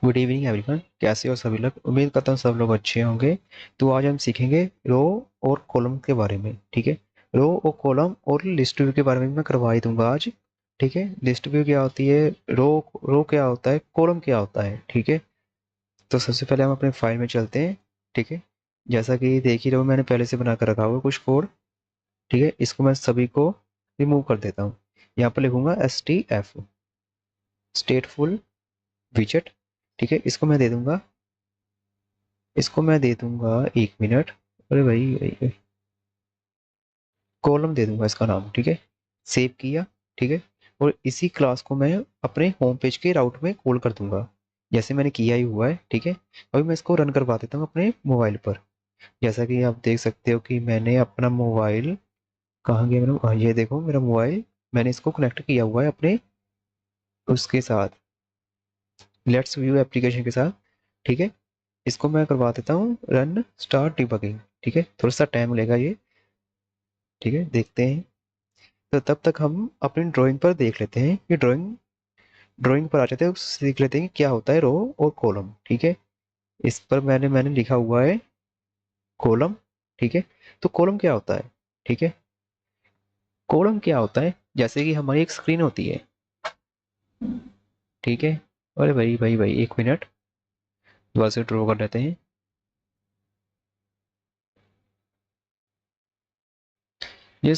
Good evening everyone, कैसे हो सभी लोग। उम्मीद करता हूँ सब लोग अच्छे होंगे। तो आज हम सीखेंगे रो और कॉलम के बारे में। ठीक है, रो और कॉलम और लिस्ट व्यू के बारे में मैं करवा ही दूंगा आज। ठीक है, लिस्ट व्यू क्या होती है, रो रो क्या होता है, कॉलम क्या होता है। ठीक है, तो सबसे पहले हम अपने फाइल में चलते हैं। ठीक है, जैसा कि देख ही रहो मैंने पहले से बना कर रखा हुआ है कुछ कोड। ठीक है, इसको मैं सभी को रिमूव कर देता हूँ। यहाँ पर लिखूंगा STF, स्टेटफुल विजेट। ठीक है, इसको मैं दे दूंगा 1 मिनट। अरे भाई, कॉलम दे दूंगा इसका नाम। ठीक है, सेव किया। ठीक है, और इसी क्लास को मैं अपने होम पेज के राउट में कॉल कर दूंगा, जैसे मैंने किया ही हुआ है। ठीक है, अभी मैं इसको रन करवा देता हूँ अपने मोबाइल पर। जैसा कि आप देख सकते हो कि मैंने अपना मोबाइल, कहाँ गया मेरा, हाँ, ये देखो मेरा मोबाइल। मैंने इसको कनेक्ट किया हुआ है अपने उसके साथ, लेट्स व्यू एप्लीकेशन के साथ। ठीक है, इसको मैं करवा देता हूँ रन स्टार्ट डिबगिंग। ठीक है, थोड़ा सा टाइम लेगा ये। ठीक है, देखते हैं। तो तब तक हम अपनी ड्राइंग पर देख लेते हैं कि ड्राइंग ड्राइंग पर आ जाते हैं, सीख लेते हैं कि क्या होता है रो और कॉलम। ठीक है, इस पर मैंने मैंने लिखा हुआ है कॉलम। ठीक है, तो कॉलम क्या होता है। ठीक है, कॉलम क्या होता है, जैसे कि हमारी एक स्क्रीन होती है। ठीक है, अरे भाई 1 मिनट, दोबारा से ड्रॉ कर लेते हैं। ये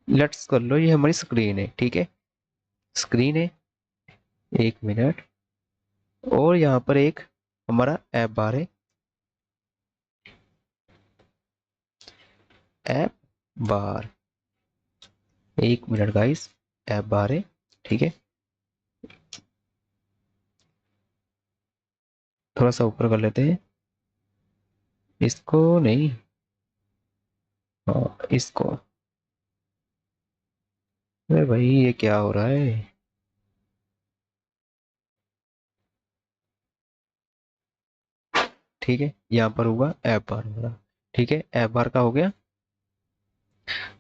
लेट्स कर लो, ये हमारी स्क्रीन है। ठीक है, स्क्रीन है। 1 मिनट, और यहाँ पर एक हमारा ऐप बार है। ऐप बार, 1 मिनट गाइस, ऐप बार है। ठीक है, थोड़ा सा ऊपर कर लेते हैं, इसको नहीं, हाँ इसको। अरे भाई ये क्या हो रहा है। ठीक है, यहाँ पर हुआ ऐप बार हमारा। ठीक है, ऐप बार का हो गया।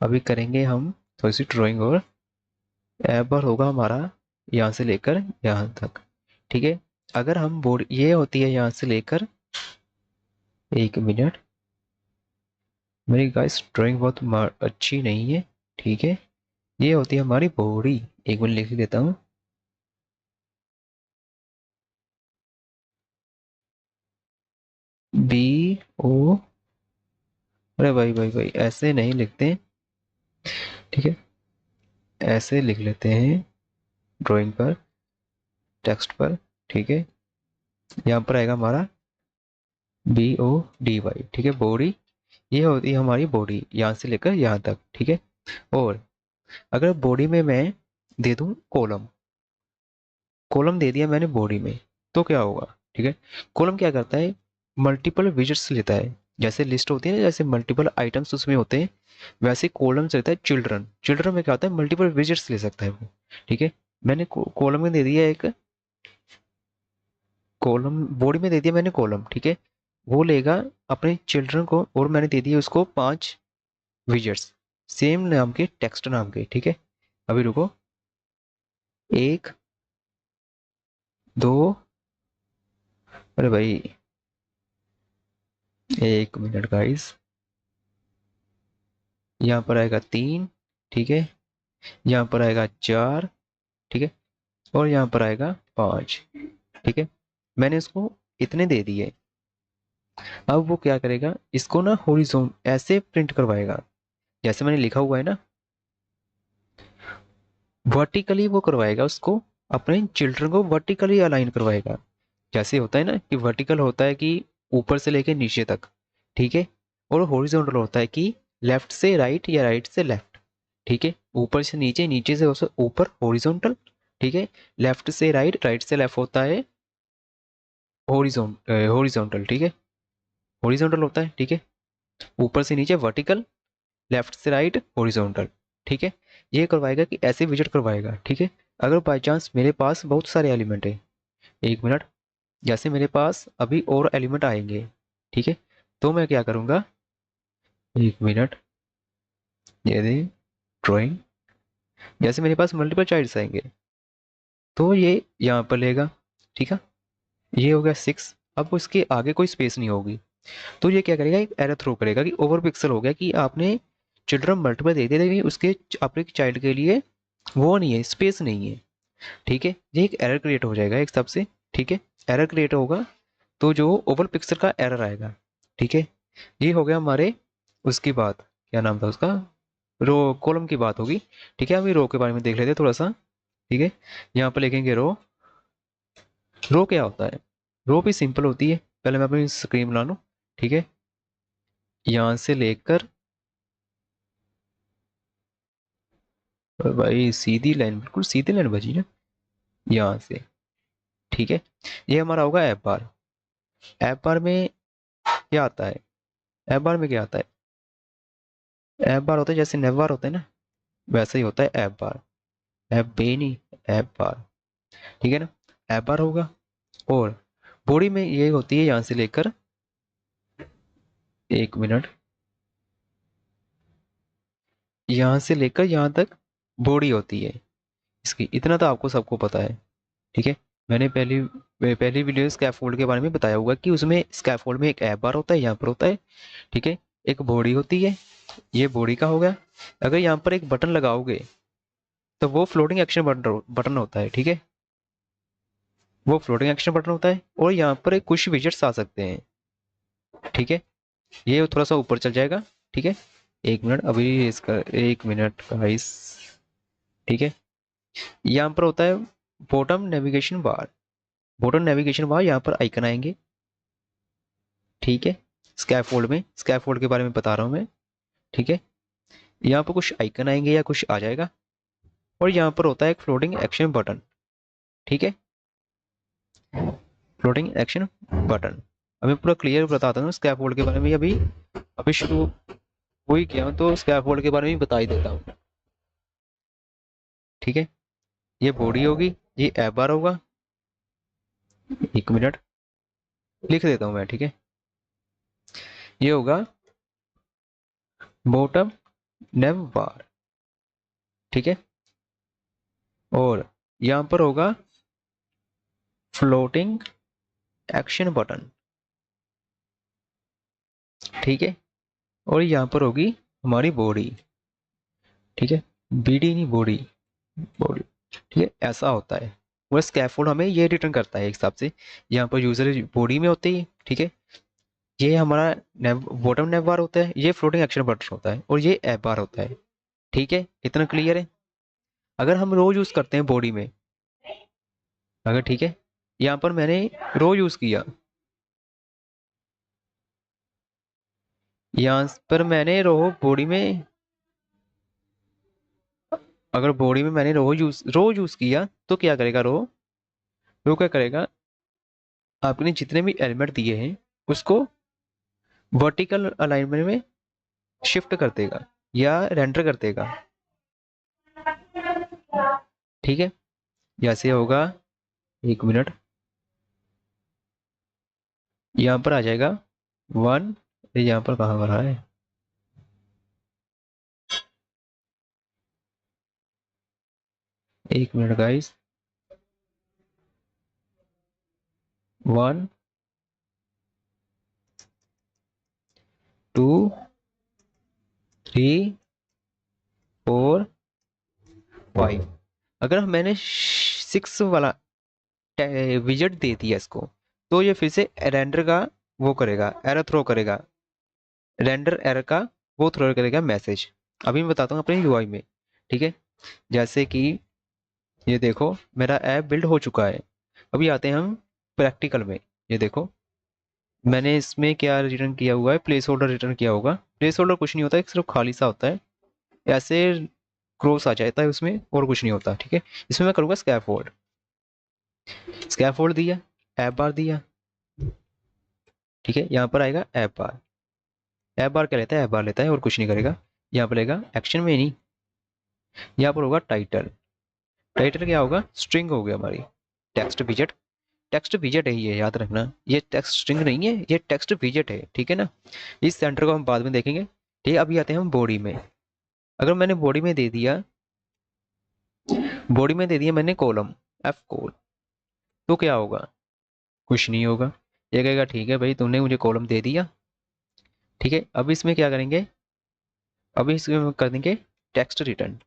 अभी करेंगे हम थोड़ी सी ड्राइंग, और ऐप बार होगा हमारा यहाँ से लेकर यहाँ तक। ठीक है, अगर हम बोर्ड, ये होती है यहाँ से लेकर, 1 मिनट, मेरी गाइस ड्राइंग बहुत अच्छी नहीं है। ठीक है, ये होती है हमारी बॉडी। 1 मिनट लिख देता हूँ। BO, अरे भाई ऐसे नहीं लिखते। ठीक है, ऐसे लिख लेते हैं ड्राइंग पर, टेक्स्ट पर। ठीक है, यहाँ पर आएगा हमारा BODY। ठीक है, बॉडी, ये होती है हमारी बॉडी यहाँ से लेकर यहाँ तक। ठीक है, और अगर बॉडी में मैं दे दूं कॉलम, कॉलम दे दिया मैंने बॉडी में, तो क्या होगा। ठीक है, कॉलम क्या करता है, मल्टीपल विजिट्स लेता है। जैसे लिस्ट होती है ना, जैसे मल्टीपल आइटम्स उसमें होते हैं, वैसे कॉलम से लेता है चिल्ड्रन। चिल्ड्रन में क्या होता है, मल्टीपल विजिट्स ले सकता है वो। ठीक है, मैंने कॉलम में दे दिया एक कॉलम, बॉडी में दे दिया मैंने कॉलम। ठीक है, वो लेगा अपने चिल्ड्रन को, और मैंने दे दिया उसको 5 विजिट्स, सेम नाम के, टेक्स्ट नाम के। ठीक है, अभी रुको, 1 2, अरे भाई 1 मिनट गाइस, यहाँ पर आएगा 3। ठीक है, यहाँ पर आएगा 4। ठीक है, और यहाँ पर आएगा 5। ठीक है, मैंने इसको इतने दे दिए। अब वो क्या करेगा, इसको ना हॉरिजॉन ऐसे प्रिंट करवाएगा, जैसे मैंने लिखा हुआ है ना, वर्टिकली वो करवाएगा उसको, अपने चिल्ड्रन को वर्टिकली अलाइन करवाएगा। जैसे होता है ना कि वर्टिकल होता है कि ऊपर से लेके नीचे तक। ठीक है, और हॉरिजॉन्टल होता है कि लेफ्ट से राइट या राइट से लेफ्ट। ठीक है, ऊपर से नीचे, नीचे से ऊपर, हॉरिजॉन्टल। ठीक है, लेफ्ट से राइट, राइट से लेफ्ट होता है हॉरिजॉन्टल। ठीक है, हॉरिजॉन्टल होता है। ठीक है, ऊपर से नीचे वर्टिकल, लेफ्ट से राइट हॉरिजॉन्टल। ठीक है, ये करवाएगा कि ऐसे विजिट करवाएगा। ठीक है, अगर बाई चांस मेरे पास बहुत सारे एलिमेंट है, 1 मिनट, जैसे मेरे पास अभी और एलिमेंट आएंगे। ठीक है, तो मैं क्या करूंगा, 1 मिनट, ये दे ड्राइंग, जैसे मेरे पास मल्टीपल चाइल्ड्स आएंगे, तो ये यहाँ पर लेगा। ठीक है, ये हो गया 6। अब उसके आगे कोई स्पेस नहीं होगी, तो ये क्या करेगा, एक एरर थ्रो करेगा कि ओवर पिक्सल हो गया, कि आपने चिल्ड्रन मल्टीपल दे दिया लेकिन उसके आपके चाइल्ड के लिए वो नहीं है, स्पेस नहीं है। ठीक है, ये एक एरर क्रिएट हो जाएगा एक हिसाब से। ठीक है, एरर क्रिएट होगा तो जो ओवर पिक्सल का एरर आएगा। ठीक है, ये हो गया हमारे उसकी बात, क्या नाम था उसका, रो कॉलम की बात होगी। ठीक है, अभी रो के बारे में देख लेते हैं थोड़ा सा। ठीक है, यहाँ पर लिखेंगे रो। रो क्या होता है, रो भी सिंपल होती है। पहले मैं अपनी स्क्रीन बना लूँ। ठीक है, यहाँ से लेकर भाई सीधी लाइन, बिल्कुल सीधी लाइन बची ना यहाँ से। ठीक है, ये हमारा होगा ऐप बार। ऐप बार में क्या आता है, ऐप बार में क्या आता है, ऐप बार होता है जैसे नेव बार होता है ना, वैसा ही होता है ऐप बार। ऐप बे नहीं, ऐप बार। ठीक है ना, ऐप बार होगा। और बॉडी में ये होती है यहाँ से लेकर, एक मिनट, यहाँ से लेकर यहाँ तक बॉडी होती है इसकी, इतना तो आपको सबको पता है। ठीक है, मैंने पहली वीडियो स्कैफोल्ड के बारे में बताया हुआ कि उसमें स्कैफोल्ड में एक ऐप बार होता है, यहाँ पर होता है। ठीक है, एक बॉडी होती है, ये बॉडी का होगा। अगर यहाँ पर एक बटन लगाओगे तो वो फ्लोटिंग एक्शन बटन बटन होता है। ठीक है, वो फ्लोटिंग एक्शन बटन होता है, और यहाँ पर कुछ विजेट्स आ सकते हैं। ठीक है, ये थोड़ा सा ऊपर चल जाएगा। ठीक है, एक मिनट अभी इसका, एक मिनट गाइस। ठीक है, यहाँ पर होता है bottom navigation bar. Bottom navigation bar, यहाँ पर आइकन आएंगे। ठीक है, स्कैफोल्ड में, स्कैफोल्ड के बारे में बता रहा हूँ मैं। ठीक है, यहाँ पर कुछ आइकन आएंगे या कुछ आ जाएगा, और यहाँ पर होता है एक फ्लोटिंग एक्शन बटन। ठीक है, फ्लोटिंग एक्शन बटन। अभी पूरा क्लियर बताता हूँ स्कैफोल्ड के बारे में। अभी अभी शुरू वही किया हूँ, तो स्कैफोल्ड के बारे में बता ही देता हूँ। ठीक है, ये बॉडी होगी, ये ऐप बार होगा। एक मिनट लिख देता हूँ मैं। ठीक है, ये होगा बॉटम नेव बार। ठीक है, और यहाँ पर होगा फ्लोटिंग एक्शन बटन। ठीक है, और यहाँ पर होगी हमारी बॉडी। ठीक है, बीडी नहीं, बॉडी, बॉडी। ठीक है, ऐसा होता है। वो स्कैफोल्ड हमें ये रिटर्न करता है एक हिसाब से। यहाँ पर यूजर बॉडी में होते ही। ठीक है, ये हमारा बॉटम नेव बार होता है, ये फ्लोटिंग एक्शन बटन होता है, और ये ऐप बार होता है। ठीक है, इतना क्लियर है। अगर हम रो यूज करते हैं बॉडी में, अगर, ठीक है, यहाँ पर मैंने रो यूज किया, यहाँ पर मैंने रो बॉडी में, अगर बॉडी में मैंने रो यूज किया तो क्या करेगा रो, रो क्या करेगा, आपने जितने भी एलिमेंट दिए हैं उसको वर्टिकल अलाइनमेंट में शिफ्ट कर देगा या रेंडर कर देगा। ठीक है, जैसे होगा, एक मिनट, यहाँ पर आ जाएगा 1। यहाँ पर कहाँ पर है, एक मिनट गाइस, 1 2 3 4 5। अगर मैंने 6 वाला विजेट दे दिया इसको, तो ये फिर से रेंडर का वो करेगा, एरर थ्रो करेगा, रेंडर एरर का वो थ्रो करेगा मैसेज। अभी मैं बताता हूँ अपने यूआई में। ठीक है, जैसे कि ये देखो मेरा ऐप बिल्ड हो चुका है। अभी आते हैं हम प्रैक्टिकल में। ये देखो मैंने इसमें क्या रिटर्न किया हुआ है, प्लेस होल्डर रिटर्न किया होगा। प्लेस होल्डर कुछ नहीं होता है, सिर्फ खाली सा होता है, ऐसे क्रॉस आ जाता है उसमें, और कुछ नहीं होता। ठीक है, इसमें मैं करूँगा स्कैफोल्ड। स्कैफोल्ड दिया, ऐप बार दिया। ठीक है, यहाँ पर आएगा ऐप बार। ऐप बार क्या लेता है, ऐप बार लेता है और कुछ नहीं करेगा। यहाँ पर लेगा एक्शन में नहीं, यहाँ पर होगा टाइटल। टाइटल क्या होगा, स्ट्रिंग हो गया हमारी, टेक्स्ट विजेट। टेक्स्ट विजेट है ये, याद रखना, ये टेक्स्ट स्ट्रिंग नहीं है, ये टेक्स्ट विजेट है। ठीक है ना, इस सेंटर को हम बाद में देखेंगे। ठीक है, अभी आते हैं हम बॉडी में। अगर मैंने बॉडी में दे दिया मैंने कॉलम, एफ कॉल, तो क्या होगा, कुछ नहीं होगा। ये कहेगा ठीक है भाई, तुमने मुझे कॉलम दे दिया। ठीक है, अब इसमें क्या करेंगे, अब इसमें कर देंगे टेक्स्ट रिटर्न।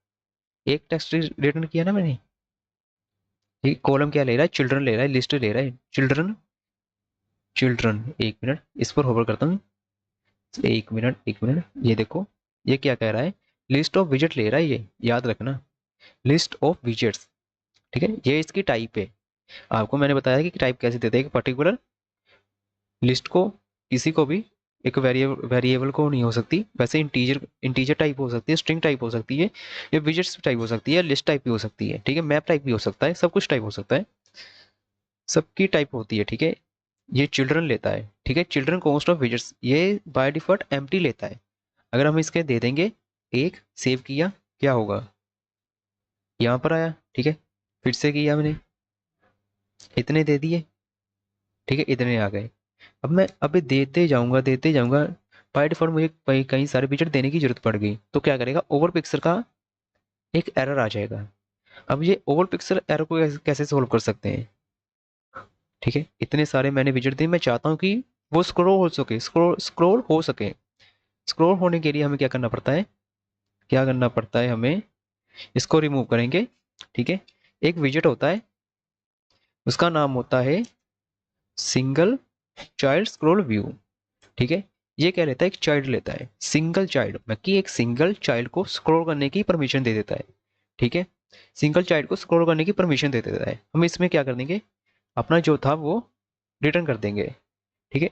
एक टेक्स्ट रिटर्न किया ना मैंने। ये कॉलम क्या ले रहा है, चिल्ड्रन ले रहा है, लिस्ट ले रहा है, चिल्ड्रन। चिल्ड्रन, एक मिनट इस पर होवर करता हूँ। एक मिनट एक मिनट, ये देखो, ये क्या कह रहा है, लिस्ट ऑफ विजेट ले रहा है, ये याद रखना, लिस्ट ऑफ विजेट्स। ठीक है, ये इसकी टाइप है। आपको मैंने बताया कि टाइप कैसे देते हैं, एक पर्टिकुलर लिस्ट को, किसी को भी, एक वेरिएबल को नहीं हो सकती, वैसे इंटीजर इंटीजर टाइप हो सकती है, स्ट्रिंग टाइप हो सकती है, या विजेट्स टाइप हो सकती है, लिस्ट टाइप भी हो सकती है। ठीक है, मैप टाइप भी हो सकता है, सब कुछ टाइप हो सकता है, सबकी टाइप होती है। ठीक है, ये चिल्ड्रन लेता है। ठीक है, चिल्ड्रन कॉन्स्ट ऑफ विजेट्स, ये बाय डिफॉल्ट एम्प्टी लेता है। अगर हम इसके दे देंगे एक, सेव किया, क्या होगा, यहाँ पर आया। ठीक है, फिर से किया मैंने, इतने दे दिए। ठीक है, इतने आ गए। अब मैं अभी देते जाऊंगा, बाय डिफॉल्ट मुझे कई सारे विजेट देने की जरूरत पड़ गई, तो क्या करेगा, ओवर पिक्सल का एक एरर आ जाएगा। अब ये ओवर पिक्सल एरर को कैसे सोल्व कर सकते हैं। ठीक है, इतने सारे मैंने विजेट दिए, मैं चाहता हूँ कि वो स्क्रॉल हो सके, स्क्रॉल हो सके। स्क्रॉल होने के लिए हमें क्या करना पड़ता है, क्या करना पड़ता है हमें, इसको रिमूव करेंगे। ठीक है, एक विजेट होता है, उसका नाम होता है सिंगल चाइल्ड स्क्रॉल व्यू। ठीक है, ये क्या लेता है, एक चाइल्ड लेता है, सिंगल चाइल्ड, मतलब कि एक सिंगल चाइल्ड को स्क्रॉल करने की परमिशन दे देता है। ठीक है, सिंगल चाइल्ड को स्क्रॉल करने की परमिशन दे देता है। हम इसमें क्या कर देंगे, अपना जो था वो रिटर्न कर देंगे। ठीक है,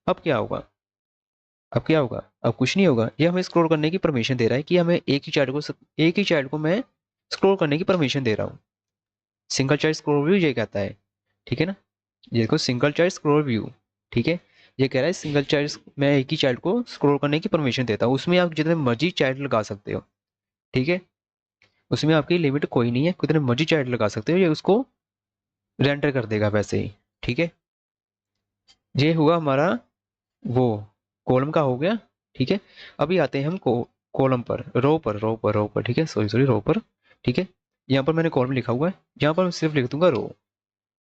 अब क्या होगा, अब क्या होगा, अब कुछ नहीं होगा, ये हमें स्क्रॉल करने की परमिशन दे रहा है कि हमें एक ही चाइल्ड को मैं स्क्रॉल करने की परमिशन दे रहा हूँ। सिंगल चाइल्ड स्क्रॉल व्यू ये कहता है। ठीक है ना, ये देखो, सिंगल चाइल्ड स्क्रॉल व्यू। ठीक है, ये कह रहा है सिंगल चाइल्ड, मैं एक ही चाइल्ड को स्क्रॉल करने की परमिशन देता हूँ, उसमें आप जितने मर्जी चाइल्ड लगा सकते हो। ठीक है, उसमें आपकी लिमिट कोई नहीं है, कितने मर्जी चाइल्ड लगा सकते हो, ये उसको रेंडर कर देगा वैसे ही। ठीक है, ये हुआ हमारा वो कॉलम का हो गया। ठीक है, अभी आते हैं हम कॉलम पर, रो पर। ठीक है, सॉरी सॉरी, रो पर। ठीक है, यहाँ पर मैंने कॉलम लिखा हुआ है, यहाँ पर मैं सिर्फ लिख दूंगा रो।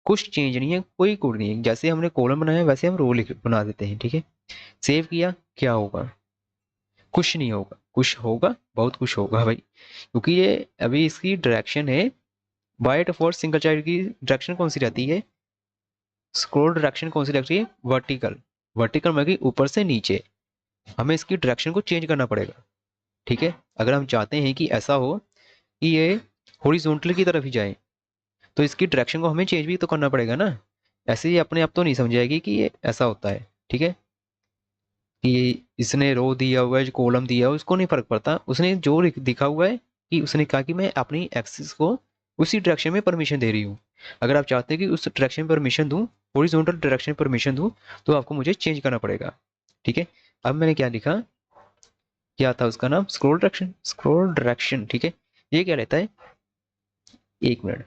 कुछ चेंज नहीं है, कोई कोड नहीं है, जैसे हमने कॉलम बनाया वैसे हम रो लिख बना देते हैं। ठीक है, सेव किया, क्या होगा, कुछ नहीं होगा, कुछ होगा, बहुत कुछ होगा भाई, क्योंकि ये अभी इसकी डायरेक्शन है, बाय डिफॉल्ट सिंगल चाइल्ड की डायरेक्शन कौन सी रहती है, स्क्रॉल डायरेक्शन कौन सी रहती है, वर्टिकल। वर्टिकल मतलब कि ऊपर से नीचे, हमें इसकी डायरेक्शन को चेंज करना पड़ेगा। ठीक है, अगर हम चाहते हैं कि ऐसा हो कि ये हॉरिजॉन्टल की तरफ ही जाए, तो इसकी डायरेक्शन को हमें चेंज भी तो करना पड़ेगा ना। ऐसे ही अपने आप तो नहीं समझाएगी कि ये ऐसा होता है। ठीक है, कि इसने रो दिया हुआ है, जो कॉलम दिया हुआ है, उसको नहीं फर्क पड़ता, उसने जो दिखा हुआ है, कि उसने कहा कि मैं अपनी एक्सिस को उसी डायरेक्शन में परमिशन दे रही हूँ। अगर आप चाहते हैं कि उस डायरेक्शन में परमिशन दूँ, हॉरिजॉन्टल डायरेक्शन में परमिशन दूँ, तो आपको मुझे चेंज करना पड़ेगा। ठीक है, अब मैंने क्या लिखा, क्या था उसका नाम, स्क्रॉल डायरेक्शन, स्क्रॉल डायरेक्शन। ठीक है, ये क्या लेता है, एक मिनट,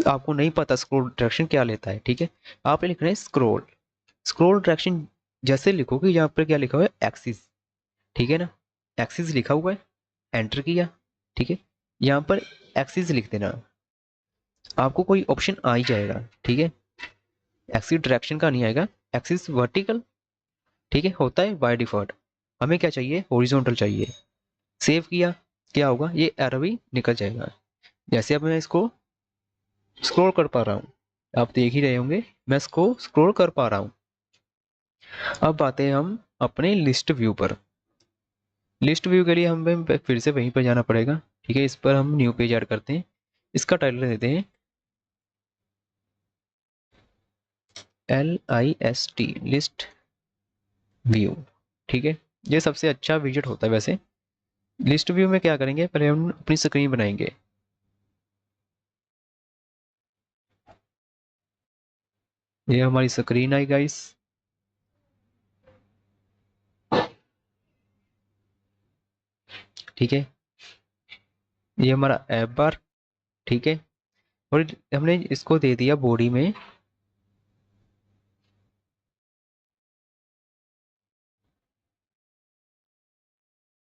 आपको नहीं पता स्क्रॉल डायरेक्शन क्या लेता है। ठीक है, आप लिख रहे हैं स्क्रॉल, स्क्रॉल डायरेक्शन जैसे लिखोगे, यहाँ पर क्या लिखा हुआ है, एक्सिस। ठीक है ना, एक्सिस लिखा हुआ है, एंटर किया। ठीक है, यहाँ पर एक्सिस लिख देना, आपको कोई ऑप्शन आ ही जाएगा। ठीक है, एक्सिस डायरेक्शन का नहीं आएगा, एक्सिस वर्टिकल। ठीक है, होता है बाय डिफॉल्ट, हमें क्या चाहिए, हॉरिजॉन्टल चाहिए। सेव किया, क्या होगा, ये एरर भी निकल जाएगा। जैसे अब मैं इसको स्क्रॉल कर पा रहा हूँ, आप देख ही रहे होंगे, मैं इसको स्क्रॉल कर पा रहा हूँ। अब आते हैं हम अपने लिस्ट व्यू पर। लिस्ट व्यू के लिए हमें फिर से वहीं पर जाना पड़ेगा। ठीक है, इस पर हम न्यू पेज ऐड करते हैं, इसका टाइटल देते हैं LIST, लिस्ट व्यू। ठीक है, ये सबसे अच्छा विजेट होता है वैसे। लिस्ट व्यू में क्या करेंगे, पहले हम अपनी स्क्रीन बनाएंगे। ये हमारी स्क्रीन आई गाइस। ठीक है, ये हमारा ऐप बार। ठीक है, और हमने इसको दे दिया बॉडी में,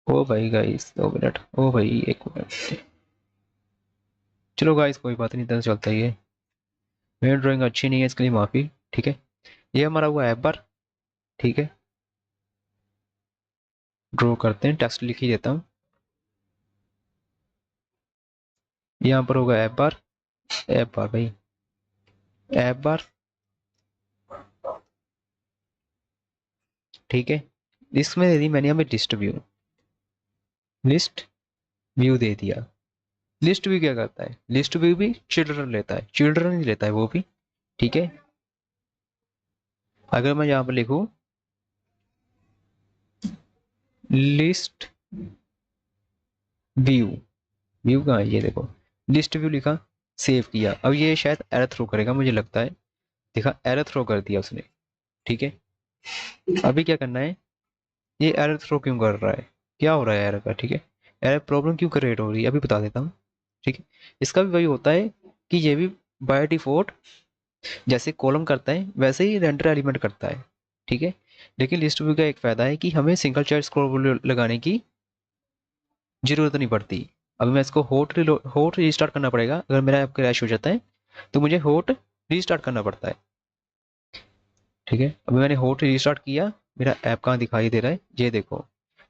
ओ भाई गाइस 2 मिनट, ओ भाई 1 मिनट। चलो गाइस, कोई बात नहीं, इतना चलता ही है, मेरी ड्राइंग अच्छी नहीं है, इसके लिए माफ़ी। ठीक है, ये हमारा हुआ ऐप बार। ठीक है, ड्रॉ करते हैं, टेक्स्ट लिख ही देता हूँ। यहाँ पर होगा ऐप बार, ऐप बार भाई, ऐप बार। ठीक है, इसमें दे दी मैंने हमें लिस्ट व्यू, लिस्ट व्यू दे दिया। लिस्ट व्यू क्या करता है, लिस्ट व्यू भी चिल्ड्रन लेता है, चिल्ड्रन ही लेता है वो भी। ठीक है, अगर मैं यहाँ पर लिखूँ लिस्ट व्यू, व्यू कहाँ है, ये देखो लिस्ट व्यू लिखा, सेव किया। अब ये शायद एरर थ्रो करेगा मुझे लगता है, देखा एरर थ्रो कर दिया उसने। ठीक है, अभी क्या करना है, ये एरर थ्रो क्यों कर रहा है, क्या हो रहा है एरर का। ठीक है, एरर प्रॉब्लम क्यों क्रिएट हो रही है अभी बता देता हूँ। ठीक है, इसका भी वही होता है कि ये भी बाय डिफॉल्ट जैसे कॉलम करता है वैसे ही रेंडर एलिमेंट करता है। ठीक है, लेकिन लिस्ट व्यू का एक फायदा है कि हमें सिंगल चाइल्ड स्क्रॉल लगाने की जरूरत नहीं पड़ती। अभी मैं इसको होट रीस्टार्ट करना पड़ेगा, अगर मेरा ऐप क्रैश हो जाता है तो मुझे होट रीस्टार्ट करना पड़ता है। ठीक है, अभी मैंने होट रीस्टार्ट किया, मेरा ऐप कहाँ दिखाई दे रहा है, ये देखो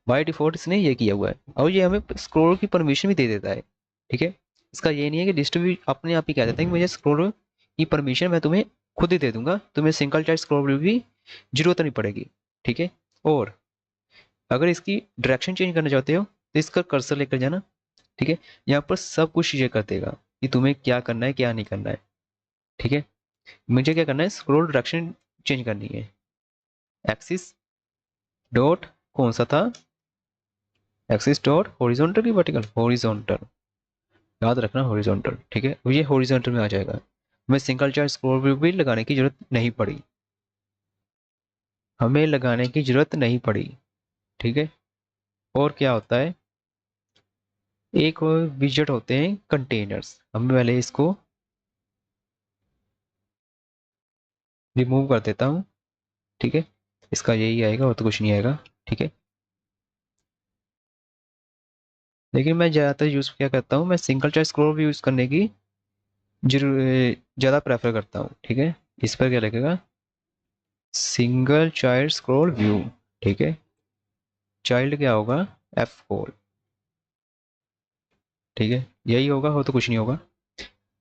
बाय डिफॉल्ट इसने ये किया हुआ है। और ये हमें स्क्रॉल की परमिशन भी दे देता है। ठीक है, इसका ये नहीं है कि लिस्ट भी अपने आप ही कह देता है कि मुझे स्क्रॉल की परमिशन मैं तुम्हें खुद ही दे दूंगा, तुम्हें सिंगल चाइल्ड स्क्रॉल की जरूरत नहीं पड़ेगी। ठीक है, और अगर इसकी डायरेक्शन चेंज करना चाहते हो तो इसका कर्सर लेकर जाना। ठीक है, यहाँ पर सब कुछ ये कर देगा कि तुम्हें क्या करना है क्या नहीं करना है। ठीक है, मुझे क्या करना है, स्क्रॉल डायरेक्शन चेंज करनी है। एक्सिस डॉट कौन सा था, एक्सिस डॉट हॉरिजॉन्टल की वर्टिकल, हॉरिजॉन्टल, याद रखना हॉरिजॉन्टल। ठीक है, ये हॉरिजॉन्टल में आ जाएगा, हमें सिंगल चार्ज स्क्रॉल व्यू भी लगाने की जरूरत नहीं पड़ी, हमें लगाने की जरूरत नहीं पड़ी। ठीक है, और क्या होता है, एक विजेट होते हैं कंटेनर्स, हम पहले इसको रिमूव कर देता हूँ। ठीक है, इसका यही आएगा और तो कुछ नहीं आएगा। ठीक है, लेकिन मैं ज़्यादातर यूज़ क्या करता हूँ, मैं सिंगल चार्ज स्क्रॉल भी यूज़ करने की जरूर ज़्यादा प्रेफर करता हूँ। ठीक है, इस पर क्या लगेगा, सिंगल चाइल्ड स्क्रॉल व्यू। ठीक है, चाइल्ड क्या होगा, F4। ठीक है, यही होगा हो तो कुछ नहीं होगा।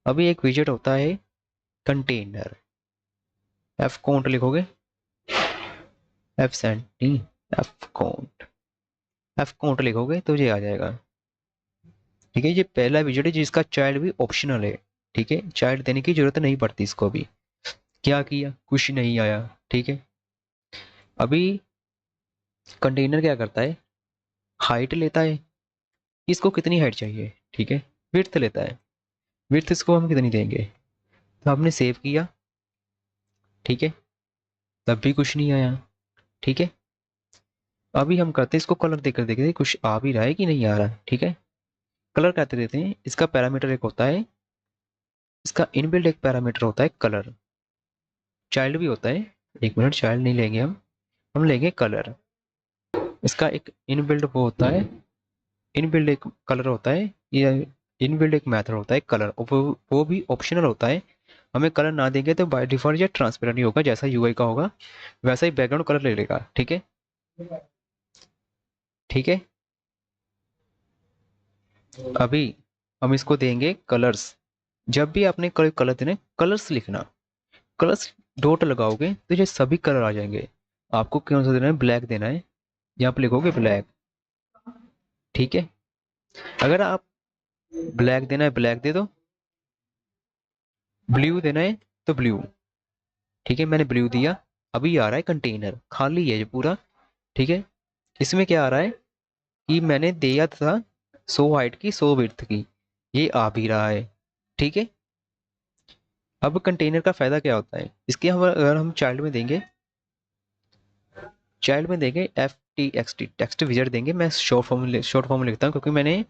अभी एक विजेट होता है कंटेनर, F काउंट लिखोगे, F सेंटी, F काउंट, F काउंट लिखोगे तो ये आ जाएगा। ठीक है, ये पहला विजेट है जिसका चाइल्ड भी ऑप्शनल है। ठीक है, चाइल्ड देने की जरूरत नहीं पड़ती इसको भी। क्या किया, कुछ नहीं आया। ठीक है, अभी कंटेनर क्या करता है, हाइट लेता है, इसको कितनी हाइट चाहिए। ठीक है, विड्थ लेता है, विड्थ इसको हम कितनी देंगे, तो आपने सेव किया। ठीक है, तब भी कुछ नहीं आया। ठीक है, अभी हम करते हैं इसको कलर देकर देखते हैं कुछ आ भी रहा है कि नहीं आ रहा है। ठीक है, कलर कहते देते हैं, इसका पैरामीटर एक होता है, इसका इनबिल्ट एक पैरामीटर होता है कलर, चाइल्ड भी होता है। एक मिनट, चाइल्ड नहीं लेंगे हम लेंगे कलर। इसका एक इनबिल्ट वो होता है, इनबिल्ट एक कलर होता है, ये इनबिल्ट एक मेथड होता है कलर, वो भी ऑप्शनल होता है। हमें कलर ना देंगे तो बाय डिफॉल्ट ये ट्रांसपेरेंट ही होगा, जैसा यूआई का होगा वैसा ही बैकग्राउंड कलर ले लेगा। ठीक है, ठीक है, अभी हम इसको देंगे कलर्स। जब भी आपने कोई कलर देने, कलर्स लिखना, कलर्स डॉट लगाओगे तो ये सभी कलर आ जाएंगे। आपको कौन सा देना है, ब्लैक देना है, यहाँ पे लिखोगे ब्लैक। ठीक है, अगर आप ब्लैक देना है ब्लैक दे दो, ब्लू देना है तो ब्लू। ठीक है, मैंने ब्लू दिया, अभी आ रहा है कंटेनर खाली है ये पूरा। ठीक है, इसमें क्या आ रहा है कि मैंने दिया था 100 हाइट की 100 विड्थ की, ये आ भी रहा है। ठीक है, अब कंटेनर का फायदा क्या होता है, इसके हम अगर हम चाइल्ड में देंगे, चाइल्ड में देंगे FTXT टेक्स्ट विजेट देंगे। मैं शॉर्ट फॉर्म लिखता हूँ क्योंकि मैंने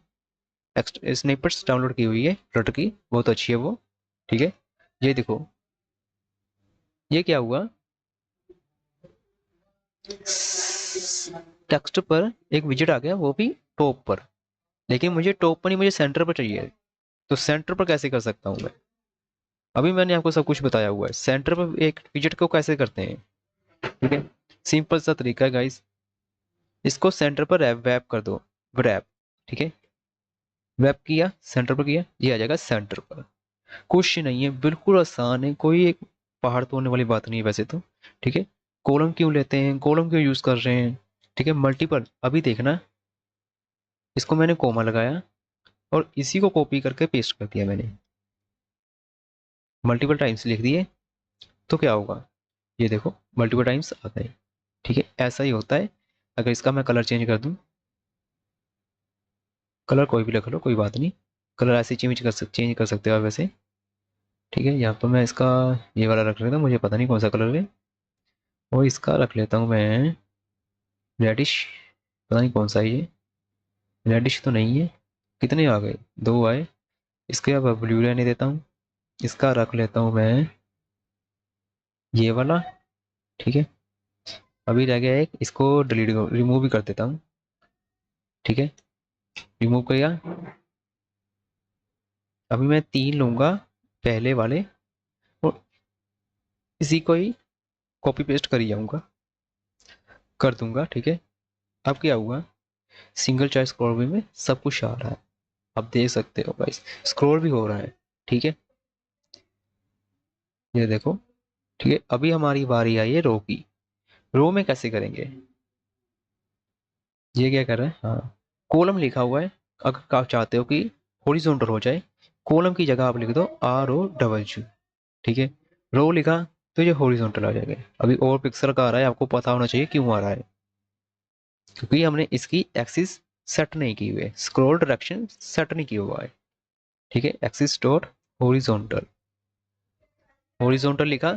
स्निपेट्स डाउनलोड की हुई है फ्लटर की, बहुत अच्छी है वो। ठीक है, ये देखो, ये क्या हुआ, टेक्स्ट पर एक विजेट आ गया, वो भी टॉप पर। लेकिन मुझे टॉप पर नहीं, मुझे सेंटर पर चाहिए, तो सेंटर पर कैसे कर सकता हूँ मैं, अभी मैंने आपको सब कुछ बताया हुआ है। सेंटर पर एक विजिट को कैसे करते हैं, ठीक है, सिंपल सा तरीका है गाइस। इसको सेंटर पर रैप कर दो, रैप, ठीक है, रैप किया, सेंटर पर किया, ये आ जाएगा सेंटर पर। कुछ नहीं है, बिल्कुल आसान है, कोई एक पहाड़ तोड़ने वाली बात नहीं है वैसे तो, ठीक है। कॉलम क्यों लेते हैं, कॉलम क्यों यूज कर रहे हैं, ठीक है, मल्टीपल, अभी देखना, इसको मैंने कोमा लगाया और इसी को कॉपी करके पेस्ट कर दिया मैंने, मल्टीपल टाइम्स लिख दिए, तो क्या होगा, ये देखो मल्टीपल टाइम्स आ गए, ठीक है। ऐसा ही होता है। अगर इसका मैं कलर चेंज कर दूं, कलर कोई भी रख लो, कोई बात नहीं, कलर ऐसे चेंज कर सकते हो आप वैसे, ठीक है। यहाँ पर मैं इसका ये वाला रख लेता हूँ, मुझे पता नहीं कौन सा कलर है, और इसका रख लेता हूँ मैं रेडिश, पता नहीं कौन सा है ये, रेडिश तो नहीं है। कितने आ गए, दो आए। इसके अब ब्लू रहने देता हूँ, इसका रख लेता हूँ मैं ये वाला, ठीक है। अभी रह गया एक, इसको डिलीट रिमूव भी कर देता हूँ, ठीक है, रिमूव किया। अभी मैं तीन लूंगा पहले वाले और इसी को ही कॉपी पेस्ट कर जाऊंगा, कर दूंगा, ठीक है। अब क्या हुआ, सिंगल चॉइस स्क्रॉल भी में सब कुछ आ रहा है, आप देख सकते हो गाइस, स्क्रॉल भी हो रहा है, ठीक है, ये देखो, ठीक है। अभी हमारी बारी आई है रो की। रो में कैसे करेंगे, ये क्या कर रहा है, हाँ, कॉलम लिखा हुआ है, अगर आप चाहते हो कि हॉरिजॉन्टल हो जाए, कॉलम की जगह आप लिख दो ROW, ठीक है। रो लिखा तो ये हॉरिजॉन्टल आ जाएगा। अभी और पिक्सल का आ रहा है, आपको पता होना चाहिए क्यों आ रहा है, क्योंकि हमने इसकी एक्सिस सेट नहीं की हुई है, स्क्रॉल डायरेक्शन सेट नहीं किया हुआ है, ठीक है। एक्सिस डॉट हॉरिजॉन्टल, हॉरिजॉन्टल लिखा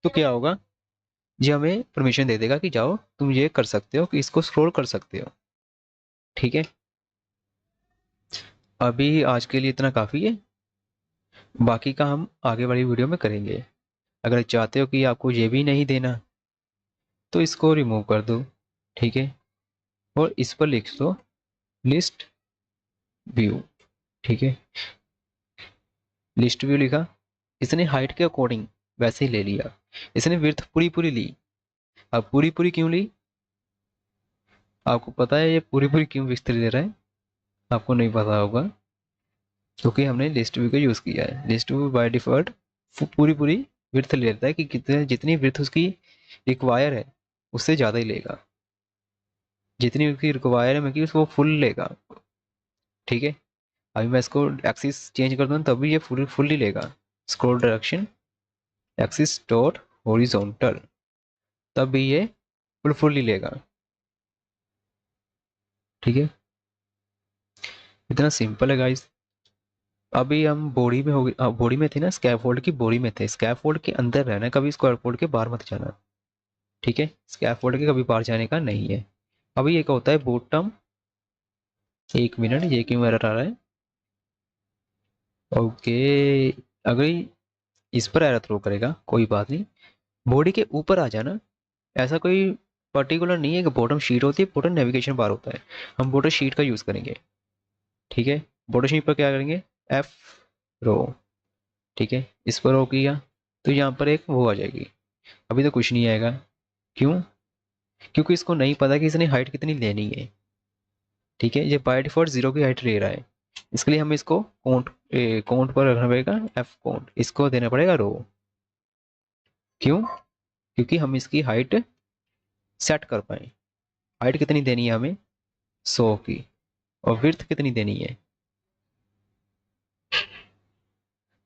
तो क्या होगा, ये हमें परमिशन दे देगा कि जाओ तुम ये कर सकते हो, कि इसको स्क्रॉल कर सकते हो, ठीक है। अभी आज के लिए इतना काफ़ी है, बाकी का हम आगे वाली वीडियो में करेंगे। अगर चाहते हो कि आपको ये भी नहीं देना तो इसको रिमूव कर दो, ठीक है, और इस पर लिख दो लिस्ट व्यू, ठीक है। लिस्ट व्यू लिखा, इसने हाइट के अकॉर्डिंग वैसे ही ले लिया, इसने विड्थ पूरी पूरी ली। अब पूरी पूरी क्यों ली, आपको पता है ये पूरी पूरी क्यों विस्तार दे रहा है, आपको नहीं पता होगा, क्योंकि हमने लिस्ट व्यू का यूज़ किया है। लिस्ट व्यू बाय डिफॉल्ट पूरी पूरी विड्थ ले लेता है, कि कितने, जितनी विड्थ उसकी रिक्वायर है उससे ज़्यादा ही लेगा, जितनी उसकी रिक्वायर है मैं कि उसको फुल लेगा, ठीक है। अभी मैं इसको एक्सिस चेंज कर दूँ तभी ये फुल्ली लेगा, scroll direction axis dot horizontal, तब भी ये फुल्ली लेगा, ठीक है। इतना सिंपल है गाइस। अभी हम बॉडी में हो गए, बॉडी में थे ना, स्कैफोल्ड की बॉडी में थे, स्कैफोल्ड के अंदर रहना है, कभी स्कैफोल्ड के बाहर मत जाना, ठीक है। स्कैफोल्ड के कभी बाहर जाने का नहीं है। अभी एक होता है बॉटम, एक मिनट, ये क्यों एरर आ रहा है, ओके, अगर इस पर एरर थ्रो करेगा कोई बात नहीं, बॉडी के ऊपर आ जाना, ऐसा कोई पर्टिकुलर नहीं है कि बॉटम शीट होती है, बॉटम नेविगेशन बार होता है, हम बॉटम शीट का यूज़ करेंगे, ठीक है। बॉटम शीट पर क्या करेंगे, एफ रो, ठीक है, इस पर रो किया तो यहाँ पर एक वो आ जाएगी। अभी तो कुछ नहीं आएगा, क्यों, क्योंकि इसको नहीं पता कि इसने हाइट कितनी लेनी है, ठीक है। ये बाय डिफॉल्ट 0 की हाइट ले रहा है, इसके लिए हमें इसको काउंट पर रखना पड़ेगा, एफ काउंट, इसको देना पड़ेगा रो, क्यों, क्योंकि हम इसकी हाइट सेट कर पाए। हाइट कितनी देनी है हमें, 100 की, और विड्थ कितनी देनी है,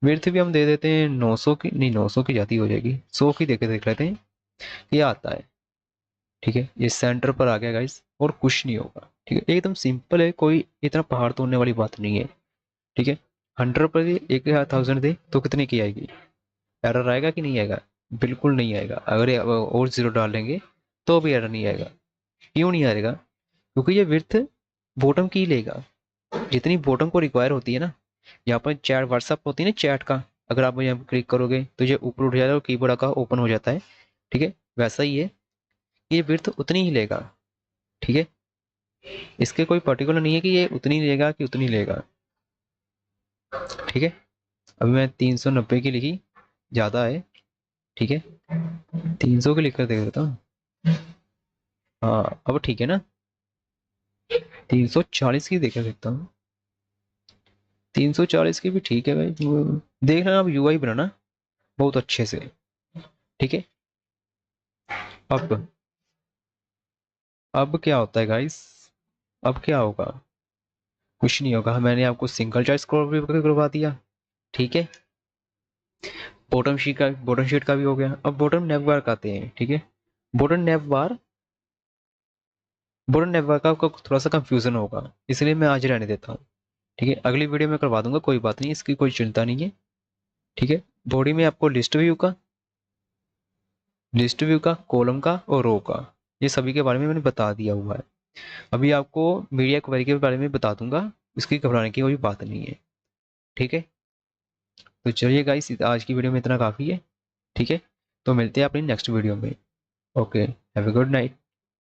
विड्थ भी हम दे देते हैं 900 की, नहीं 900 की ज़्यादा हो जाएगी, 100 की देके देख लेते हैं, ये आता है, ठीक है। ये सेंटर पर आ गया गाइस, और कुछ नहीं होगा, ठीक है, एकदम सिंपल है, कोई इतना पहाड़ तोड़ने वाली बात नहीं है, ठीक है। 100 पर 1000 दे तो कितने की आएगी, एरर आएगा कि नहीं आएगा, बिल्कुल नहीं आएगा। अगर और जीरो डाल लेंगे तो भी एरर नहीं आएगा, क्यों नहीं आएगा, क्योंकि ये विड्थ बॉटम की लेगा, जितनी बॉटम को रिक्वायर होती है ना, यहाँ पर चैट व्हाट्सअप होती है ना चैट का, अगर आप यहाँ पर क्लिक करोगे तो ये ऊपर उठ जाता है और कीबोर्ड का ओपन हो जाता है, ठीक है। वैसा ही है, ये विड्थ उतनी ही लेगा, ठीक है। इसके कोई पर्टिकुलर नहीं है कि ये उतनी लेगा कि उतनी लेगा, ठीक है। अभी मैं 390 की लिखी, ज़्यादा है, ठीक है, 300 की लिख कर देख देता हूँ। हाँ अब ठीक है ना, 340 की देख देखता हूँ, 340 की भी ठीक है भाई। देख लेना, अब यूआई बनाना बहुत अच्छे से, ठीक है। अब अब क्या होता है गाइस, अब क्या होगा, कुछ नहीं होगा। मैंने आपको सिंगल चॉइस स्क्रॉल भी करवा दिया, ठीक है। बॉटम शीट का भी हो गया। अब बॉटम नैव बार का आते हैं, ठीक है। बॉटम नैव बार बॉटम नैव बार का आपको थोड़ा सा कंफ्यूजन होगा, इसलिए मैं आज रहने देता हूँ, ठीक है। अगली वीडियो में करवा दूंगा, कोई बात नहीं, इसकी कोई चिंता नहीं है, ठीक है। बॉडी में आपको लिस्ट व्यू का कॉलम का और रो का, ये सभी के बारे में मैंने बता दिया हुआ है। अभी आपको मीडिया क्वेरी के बारे में बता दूंगा, इसकी घबराने की कोई बात नहीं है, ठीक है। तो चलिए गाइस, आज की वीडियो में इतना काफ़ी है, ठीक है। तो मिलते हैं अपनी नेक्स्ट वीडियो में। Okay, have a good night.